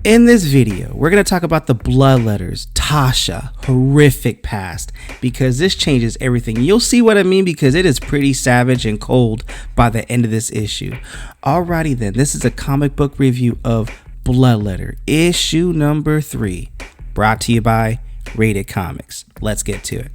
In this video, we're going to talk about the Bloodletter's Tasha horrific past, because this changes everything. You'll see what I mean, because it is pretty savage and cold by the end of this issue. Alrighty then, this is a comic book review of Bloodletter, issue number 3, brought to you by RatedComics. Let's get to it.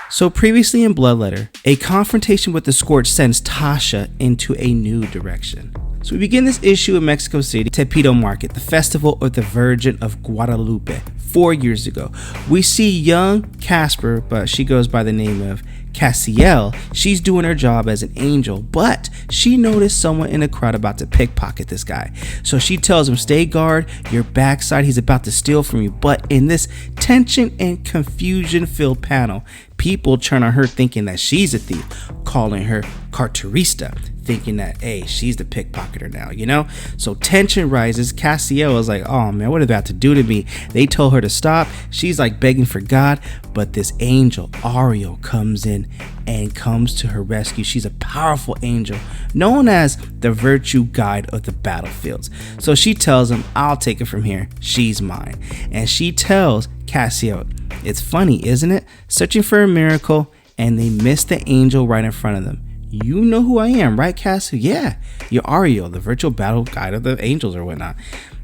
So previously in Bloodletter, a confrontation with the Scorch sends Tasha into a new direction. So we begin this issue in Mexico City, Tepito Market, the festival of the Virgin of Guadalupe, 4 years ago. We see young Casper, but she goes by the name of Cassiel. She's doing her job as an angel, but she noticed someone in the crowd about to pickpocket this guy. So she tells him, stay guard your backside, he's about to steal from you. But in this tension and confusion filled panel, people turn on her thinking that she's a thief, calling her carterista, thinking that, hey, she's the pickpocketer now, you know? So tension rises. Cassiel is like, oh man, what are they about to do to me? They told her to stop. She's like begging for God, but this angel, Ariel, comes in and comes to her rescue. She's a powerful angel known as the virtue guide of the battlefields. So she tells him, I'll take it from here. She's mine. And she tells Cassiel, it's funny, isn't it? Searching for a miracle and they miss the angel right in front of them. You know who I am, right, Cassie? Yeah, you're Ariel, the virtual battle guide of the angels or whatnot.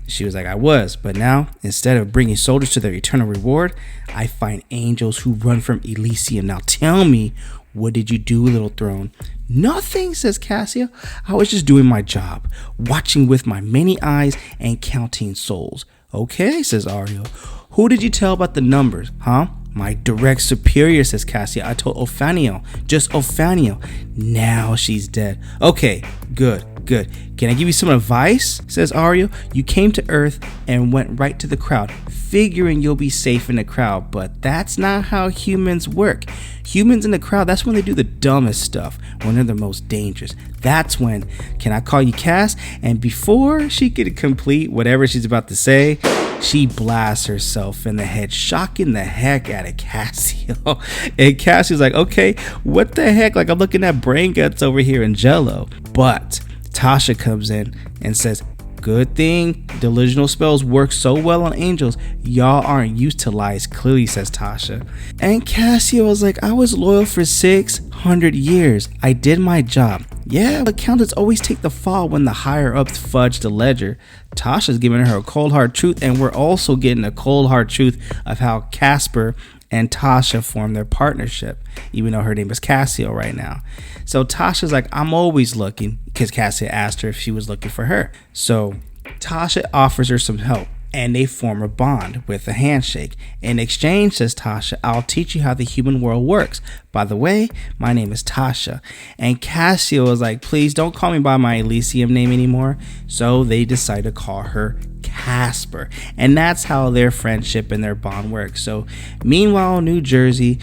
She was like, I was, but now instead of bringing soldiers to their eternal reward, I find angels who run from Elysium. Now tell me, what did you do, little throne? Nothing, says Cassia. I was just doing my job, watching with my many eyes and counting souls. Okay, says Ariel. Who did you tell about the numbers, huh? My direct superior, says Cassia. I told Ophanio, just Ophanio. Now she's dead. Okay, good. Can I give you some advice, says Ariel. You came to Earth and went right to the crowd, figuring you'll be safe in the crowd, but that's not how humans work. Humans in the crowd, that's when they do the dumbest stuff, when they're the most dangerous. That's when, can I call you Cass? And before she could complete whatever she's about to say, she blasts herself in the head, shocking the heck out of Cassio. And Cassio's like, okay, what the heck? Like, I'm looking at brain guts over here in Jello. But Tasha comes in and says, good thing delusional spells work so well on angels. Y'all aren't used to lies, clearly, says Tasha. And Cassio was like, I was loyal for 600 years. I did my job. Yeah, but accountants always take the fall when the higher ups fudge the ledger. Tasha's giving her a cold hard truth, and we're also getting a cold hard truth of how Casper and Tasha formed their partnership, even though her name is Cassio right now. So Tasha's like, I'm always looking, because Cassio asked her if she was looking for her. So Tasha offers her some help, and they form a bond with a handshake. In exchange, says Tasha, I'll teach you how the human world works. By the way, my name is Tasha. And Cassio was like, please don't call me by my Elysium name anymore. So they decide to call her Casper. And that's how their friendship and their bond works. So meanwhile, New Jersey,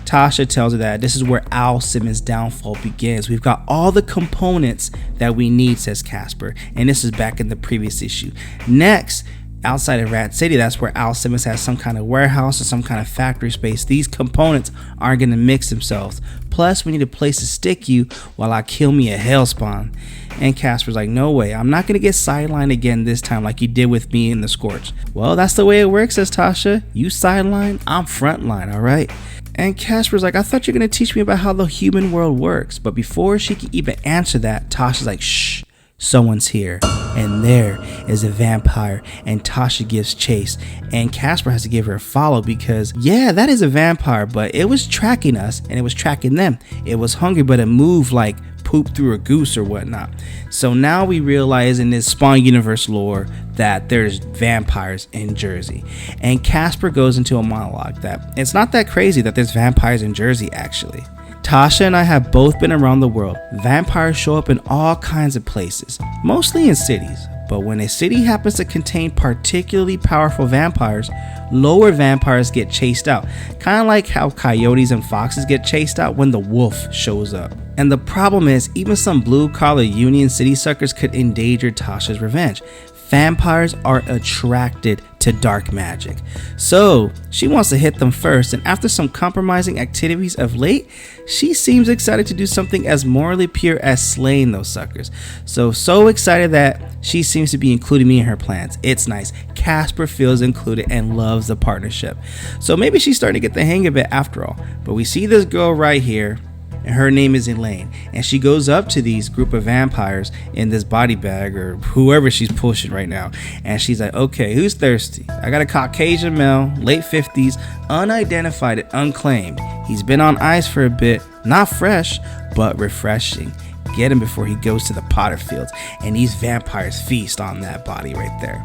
Tasha tells her that this is where Al Simmons' downfall begins. We've got all the components that we need, says Casper. And this is back in the previous issue. Next, outside of Rat City, that's where Al Simmons has some kind of warehouse or some kind of factory space. These components aren't going to mix themselves. Plus, we need a place to stick you while I kill me a hellspawn. And Casper's like, no way, I'm not going to get sidelined again this time like you did with me in the Scorch. Well, that's the way it works, says Tasha. You sideline, I'm frontline, all right? And Casper's like, I thought you were going to teach me about how the human world works. But before she could even answer that, Tasha's like, shh. Someone's here, and there is a vampire, and Tasha gives chase, and Casper has to give her a follow because, yeah, that is a vampire, but it was tracking us, and it was tracking them. It was hungry, but it moved like poop through a goose or whatnot. So now we realize in this Spawn universe lore that there's vampires in Jersey, and Casper goes into a monologue that it's not that crazy that there's vampires in Jersey actually. Tasha and I have both been around the world. Vampires show up in all kinds of places, mostly in cities. But when a city happens to contain particularly powerful vampires, lower vampires get chased out. Kind of like how coyotes and foxes get chased out when the wolf shows up. And the problem is, even some blue-collar Union City suckers could endanger Tasha's revenge. Vampires are attracted to to dark magic. So she wants to hit them first, and after some compromising activities of late, she seems excited to do something as morally pure as slaying those suckers. So excited that she seems to be including me in her plans. It's nice. Casper feels included and loves the partnership. So maybe she's starting to get the hang of it after all. But we see this girl right here, and her name is Elaine, and she goes up to these group of vampires in this body bag or whoever she's pushing right now, and she's like, okay, who's thirsty? I got a Caucasian male, late 50s, unidentified and unclaimed. He's been on ice for a bit, not fresh, but refreshing. Get him before he goes to the Potter Fields, and these vampires feast on that body right there.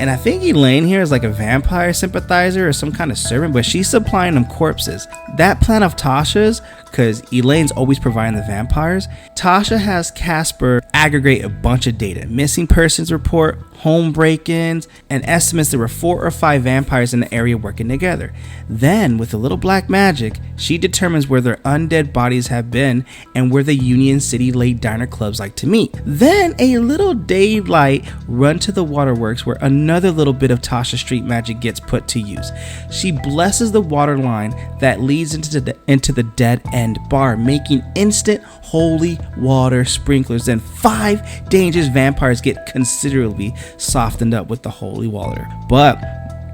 And I think Elaine here is like a vampire sympathizer or some kind of servant, but she's supplying them corpses. That plan of Tasha's, because Elaine's always providing the vampires, Tasha has Casper aggregate a bunch of data. Missing persons report, home break-ins, and estimates there were 4 or 5 vampires in the area working together. Then, with a little black magic, she determines where their undead bodies have been and where the Union City late diner clubs like to meet. Then, a little daylight run to the waterworks where another little bit of Tasha street magic gets put to use. She blesses the water line that leads into the dead end bar, making instant holy water sprinklers, and 5 dangerous vampires get considerably softened up with the holy water. But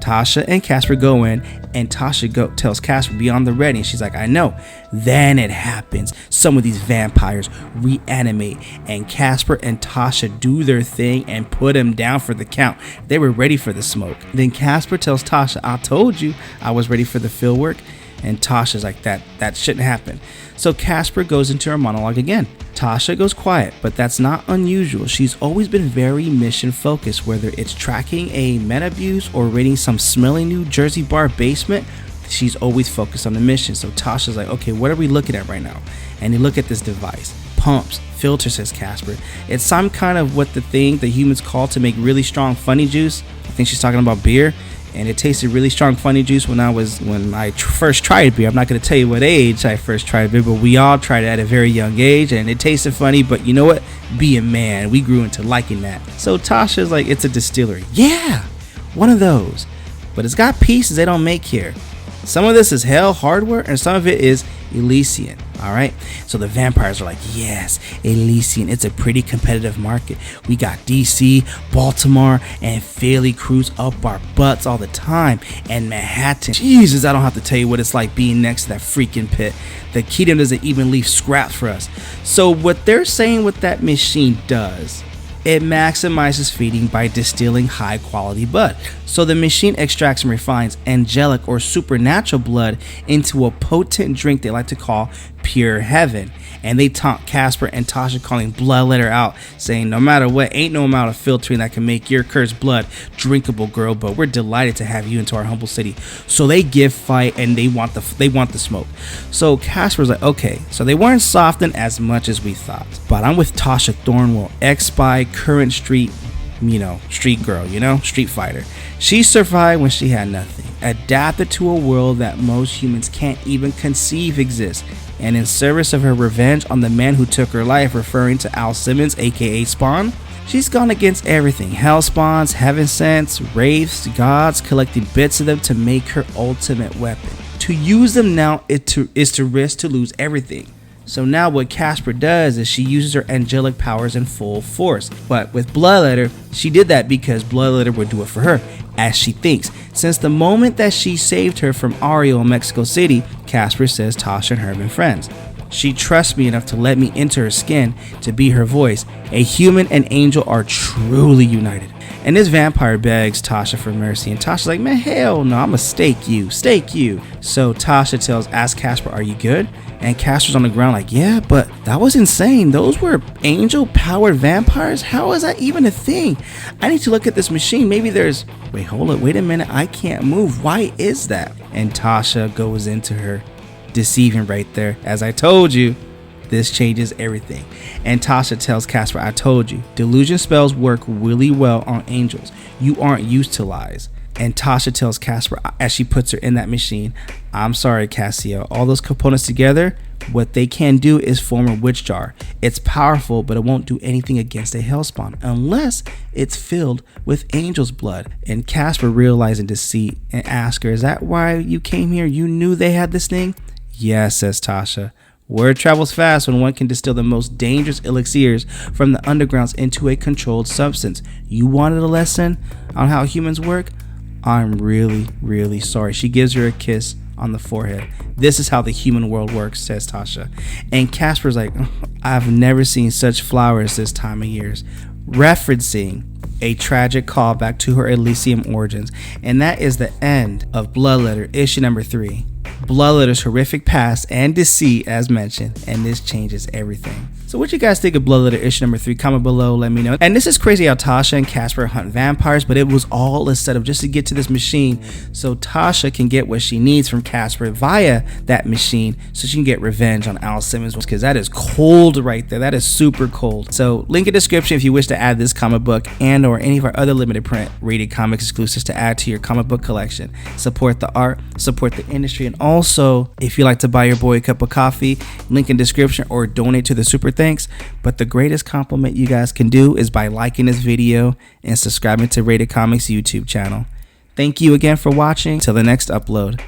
Tasha and Casper go in, and Tasha tells Casper be on the ready, and she's like, I know. Then it happens. Some of these vampires reanimate, and Casper and Tasha do their thing and put him down for the count. They were ready for the smoke. Then Casper tells Tasha, I told you I was ready for the field work. And Tasha's like, that shouldn't happen. So Casper goes into her monologue again. Tasha goes quiet, but that's not unusual. She's always been very mission focused, whether it's tracking a Metabuse or raiding some smelly New Jersey bar basement. She's always focused on the mission. So Tasha's like, okay, what are we looking at right now? And you look at this device. Pumps, filter, says Casper. It's some kind of what the humans call to make really strong funny juice. I think she's talking about beer. And it tasted really strong funny juice when I first tried beer. I'm not going to tell you what age I first tried beer, but we all tried it at a very young age, and it tasted funny. But you know what? Be a man. We grew into liking that. So Tasha's like, it's a distillery. Yeah, one of those. But it's got pieces they don't make here. Some of this is Hell hardware, and some of it is Elysian. Alright, so the vampires are like, yes, Elysian, it's a pretty competitive market. We got DC, Baltimore, and Philly crews up our butts all the time, and Manhattan. Jesus, I don't have to tell you what it's like being next to that freaking pit. The Kingdom doesn't even leave scraps for us. So what they're saying what that machine does, it maximizes feeding by distilling high quality blood. So the machine extracts and refines angelic or supernatural blood into a potent drink they like to call pure heaven. And they taunt Casper and Tasha, calling Bloodletter out, saying no matter what, ain't no amount of filtering that can make your cursed blood drinkable, girl, but we're delighted to have you into our humble city. So they give fight, and they want the smoke. So Casper's like, okay, so they weren't softened as much as we thought, but I'm with Tasha Thornwell, ex-spy, current street girl, street fighter. She survived when she had nothing, adapted to a world that most humans can't even conceive exists, and in service of her revenge on the man who took her life, referring to Al Simmons, aka Spawn, she's gone against everything. Hell spawns, heaven sents, wraiths, gods, collecting bits of them to make her ultimate weapon. To use them now is to risk to lose everything. So now what Casper does is she uses her angelic powers in full force. But with Bloodletter, she did that because Bloodletter would do it for her, as she thinks. Since the moment that she saved her from Ario in Mexico City, Casper says Tasha and her have been friends. She trusts me enough to let me into her skin to be her voice. A human and angel are truly united. And this vampire begs Tasha for mercy, and Tasha's like, man, hell no, I'ma stake you. So Tasha asks Casper, are you good? And Casper's on the ground like, yeah, but that was insane. Those were angel-powered vampires? How is that even a thing? I need to look at this machine. Maybe there's... Wait a minute. I can't move. Why is that? And Tasha goes into her deceiving right there. As I told you, this changes everything. And Tasha tells Casper, I told you, delusion spells work really well on angels. You aren't used to lies. And Tasha tells Casper as she puts her in that machine, I'm sorry, Cassio. All those components together, what they can do is form a witch jar. It's powerful, but it won't do anything against a hellspawn unless it's filled with angel's blood. And Casper, realizing deceit, and asks her, is that why you came here? You knew they had this thing? Yes, says Tasha. Word travels fast when one can distill the most dangerous elixirs from the undergrounds into a controlled substance. You wanted a lesson on how humans work? I'm really, really sorry. She gives her a kiss on the forehead. This is how the human world works, says Tasha. And Casper's like, I've never seen such flowers this time of years, referencing a tragic callback to her Elysium origins. And that is the end of Bloodletter issue number 3. Bloodletter's horrific past and deceit, as mentioned, and this changes everything. So what you guys think of Bloodletter issue number 3? Comment below, let me know. And this is crazy how Tasha and Casper hunt vampires, but it was all a setup just to get to this machine so Tasha can get what she needs from Casper via that machine so she can get revenge on Al Simmons, because that is cold right there. That is super cold. So link in description if you wish to add this comic book and or any of our other limited print Rated Comics exclusives to add to your comic book collection. Support the art, support the industry, and also if you like to buy your boy a cup of coffee, link in description, or donate to the super thanks. But the greatest compliment you guys can do is by liking this video and subscribing to Rated Comics YouTube channel. Thank you again for watching. Till the next upload.